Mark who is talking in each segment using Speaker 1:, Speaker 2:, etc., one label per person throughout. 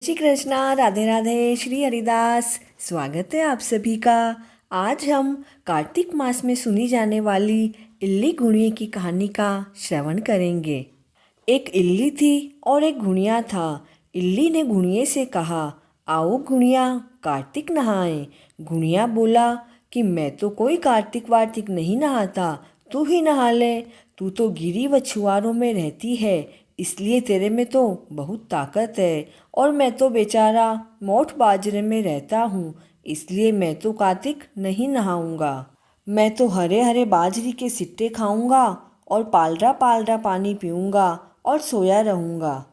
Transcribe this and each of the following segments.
Speaker 1: श्री कृष्णा, राधे राधे, श्री हरिदास। स्वागत है आप सभी का। आज हम कार्तिक मास में सुनी जाने वाली इल्ली गुणिये की कहानी का श्रवण करेंगे। एक इल्ली थी और एक गुणिया था। इल्ली ने गुणिये से कहा, आओ गुणिया, कार्तिक नहाएं। गुणिया बोला कि मैं तो कोई कार्तिक वार्तिक नहीं नहाता, तू ही नहा ले। तू तो गिरी व छुआरों में रहती है, इसलिए तेरे में तो बहुत ताकत है, और मैं तो बेचारा मोठ बाजरे में रहता हूँ, इसलिए मैं तो कार्तिक नहीं नहाऊंगा। मैं तो हरे हरे बाजरी के सिट्टे खाऊंगा और पालरा पालरा पानी पीऊंगा और सोया रहूंगा।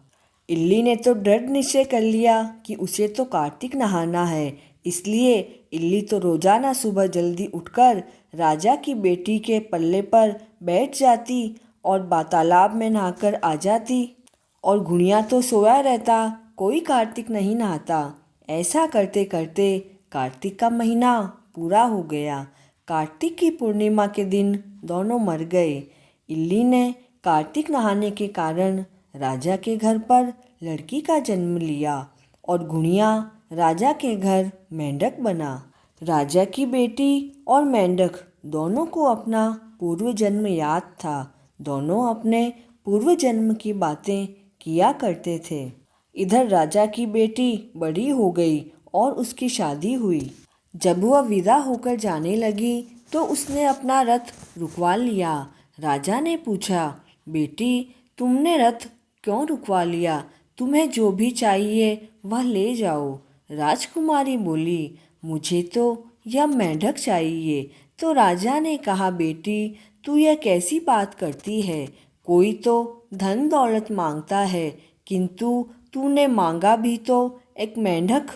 Speaker 1: इल्ली ने तो दृढ़ निश्चय कर लिया कि उसे तो कार्तिक नहाना है, इसलिए इल्ली तो रोजाना सुबह जल्दी उठकर राजा की बेटी के पल्ले पर बैठ जाती और तालाब में नहाकर आ जाती, और गुणिया तो सोया रहता, कोई कार्तिक नहीं नहाता। ऐसा करते करते कार्तिक का महीना पूरा हो गया। कार्तिक की पूर्णिमा के दिन दोनों मर गए। इल्ली ने कार्तिक नहाने के कारण राजा के घर पर लड़की का जन्म लिया और गुणिया राजा के घर मेंढक बना। राजा की बेटी और मेंढक दोनों को अपना पूर्व जन्म याद था। दोनों अपने पूर्व जन्म की बातें किया करते थे। इधर राजा की बेटी बड़ी हो गई और उसकी शादी हुई। जब वह विदा होकर जाने लगी तो उसने अपना रथ रुकवा लिया। राजा ने पूछा, बेटी, तुमने रथ क्यों रुकवा लिया? तुम्हें जो भी चाहिए वह ले जाओ। राजकुमारी बोली, मुझे तो यह मेंढक चाहिए। तो राजा ने कहा, बेटी, तू यह कैसी बात करती है? कोई तो धन दौलत मांगता है, किंतु तूने मांगा भी तो एक मेंढक।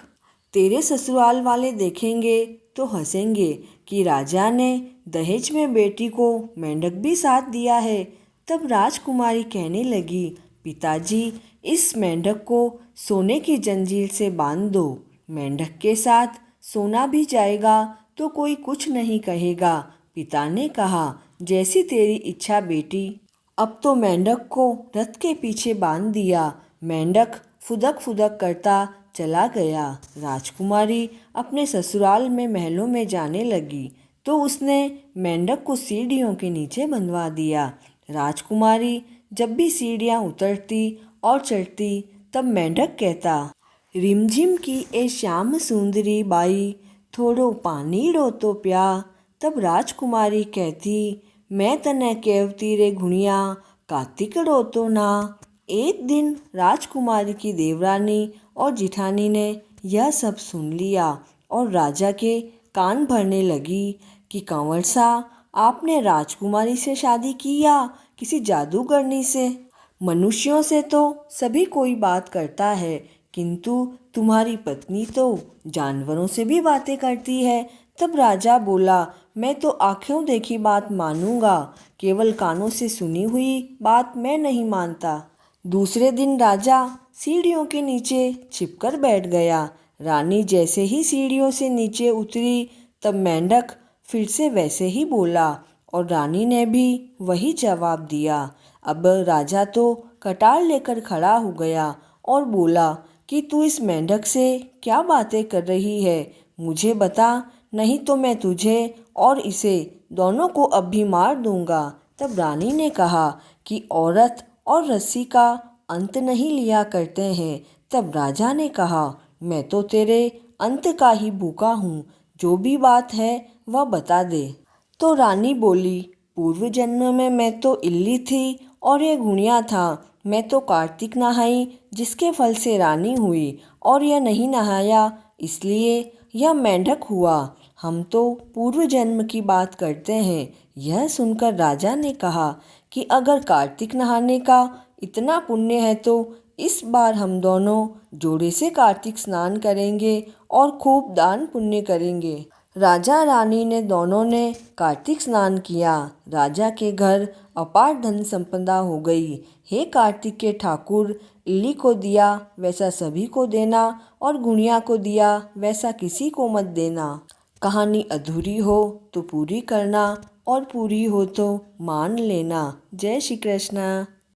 Speaker 1: तेरे ससुराल वाले देखेंगे तो हंसेंगे कि राजा ने दहेज में बेटी को मेंढक भी साथ दिया है। तब राजकुमारी कहने लगी, पिताजी, इस मेंढक को सोने की जंजीर से बांध दो। मेंढक के साथ सोना भी जाएगा तो कोई कुछ नहीं कहेगा। पिता ने कहा, जैसी तेरी इच्छा बेटी। अब तो मेंढक को रथ के पीछे बांध दिया। मेंढक फुदक फुदक करता चला गया। राजकुमारी अपने ससुराल में महलों में जाने लगी तो उसने मेंढक को सीढ़ियों के नीचे बंधवा दिया। राजकुमारी जब भी सीढ़ियाँ उतरती और चढ़ती तब मेंढक कहता, रिमझिम की ए श्याम सुंदरी बाई, थोड़ो पानी रो तो प्या। तब राजकुमारी कहती, मैं तने केवती रे गुणिया, कार्तिक रो तो ना। एक दिन राजकुमारी की देवरानी और जिठानी ने यह सब सुन लिया और राजा के कान भरने लगी कि कंवर सा, आपने राजकुमारी से शादी की या किसी जादूगरनी से? मनुष्यों से तो सभी कोई बात करता है, किंतु तुम्हारी पत्नी तो जानवरों से भी बातें करती है। तब राजा बोला, मैं तो आँखों देखी बात मानूंगा, केवल कानों से सुनी हुई बात मैं नहीं मानता। दूसरे दिन राजा सीढ़ियों के नीचे छिपकर बैठ गया। रानी जैसे ही सीढ़ियों से नीचे उतरी तब मेंढक फिर से वैसे ही बोला और रानी ने भी वही जवाब दिया। अब राजा तो कटार लेकर खड़ा हो गया और बोला कि तू इस मेंढक से क्या बातें कर रही है? मुझे बता, नहीं तो मैं तुझे और इसे दोनों को अब भी मार दूंगा। तब रानी ने कहा कि औरत और रस्सी का अंत नहीं लिया करते हैं। तब राजा ने कहा, मैं तो तेरे अंत का ही भूखा हूँ, जो भी बात है वह बता दे। तो रानी बोली, पूर्व जन्म में मैं तो इल्ली थी और ये गुणिया था। मैं तो कार्तिक नहाई, जिसके फल से रानी हुई, और यह नहीं नहाया, इसलिए यह मेंढक हुआ। हम तो पूर्व जन्म की बात करते हैं। यह सुनकर राजा ने कहा कि अगर कार्तिक नहाने का इतना पुण्य है तो इस बार हम दोनों जोड़े से कार्तिक स्नान करेंगे और खूब दान पुण्य करेंगे। राजा रानी ने दोनों ने कार्तिक स्नान किया। राजा के घर अपार धन संपदा हो गई। हे कार्तिक के ठाकुर, इल्ली को दिया वैसा सभी को देना और गुणिया को दिया वैसा किसी को मत देना। कहानी अधूरी हो तो पूरी करना और पूरी हो तो मान लेना। जय श्री कृष्ण।